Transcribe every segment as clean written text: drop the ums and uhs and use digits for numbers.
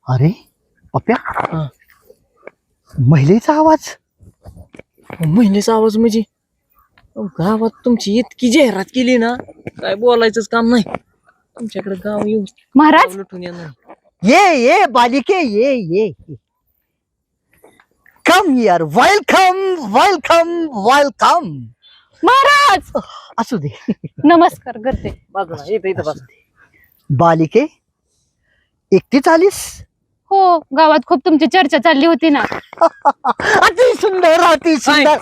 अरे पप्या, महिलेचा आवाज. महिलेचा आवाज म्हणजे गावात तुमची इतकी जाहिरात केली ना, काय बोलायचंच काम नाही. तुमच्याकडे गाव येऊ महाराज लुटून येणार. ये बालिके ये. Come here. Welcome welcome welcome. Maharaj असू दे. नमस्कार करते. बाजूला इथं बस. बालिके, एकटीच आलीस? हो, गावात खूप तुमची चर्चा चालली होती ना. अति सुंदर अति सुंदर.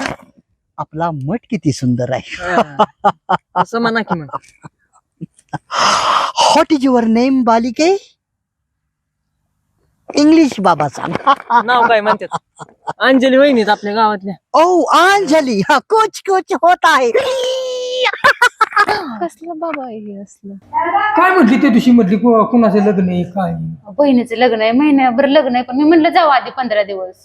आपला मठ किती सुंदर आहे. असं म्हणा की मग. व्हॉट इज युअर नेम बालिके? इंग्लिश बाबा सांग. नाव काय म्हणतात? अंजली वहिनीत आपल्या गावातल्या. ओ अंजली. हा कोच होत आहे. कसलं बाबा आहे हे असलं? काय म्हटली त्या दिवशी म्हटली कुणाचे लग्न आहे काय? बहिणीचं लग्न आहे, महिन्याभर लग्न आहे, पण मी म्हणलं जाऊ आधी 15 दिवस.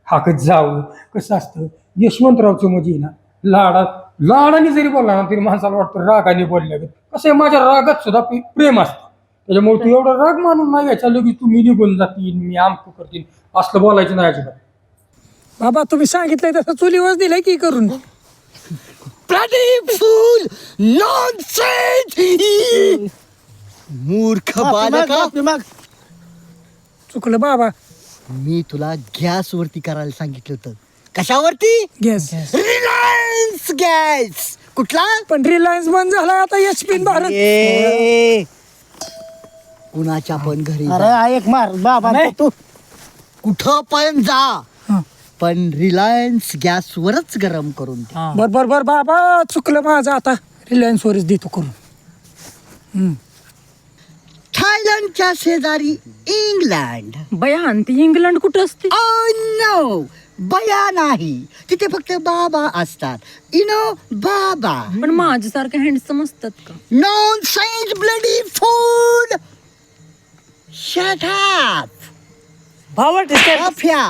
हा कच जाऊ. कसं असतं यशवंतरावचं म्हणजे ना, लाडाने जरी बोलला ना तरी माणसाला वाटतं रागाने बोलल्या. कसं आहे, माझ्या रागात सुद्धा प्रेम असतं. त्याच्यामुळे तू एवढा राग मानून नाही घ्यायचा लगेच तू मी निघून जातील, मी आमक करतील, असलं बोलायचं नाही अजिबात. बाबा तुम्ही सांगितलंय तसं चुलीवर दिलंय की करून. फूल नॉनसेन्स. मूर्ख बालका. चुकलं बाबा. मी तुला गॅस वरती करायला सांगितलं होतं. कशावरती? गॅस. Reliance gas. कुठला? पण रिलायन्स बंद झाला आता. HP भारत. ए, कुणाच्या पण घरी अरे जा. ऐक मार बाबा नाही. तू कुठं पण जा, हा. पण रिलायन्स गॅस वरच गरम करून दे. बर बाबा चुकलं माझं. आता रिलायन्स वरच देतो करून. थायलंडच्या शेजारी इंग्लंड. बयान ती इंग्लंड कुठं असते? नो, बया नाही. तिथे फक्त बाबा असतात. बाबा. पण माझ्यासारखे हँडसम असतात का? Nonsense bloody food. Shut up. भावट अफ्या.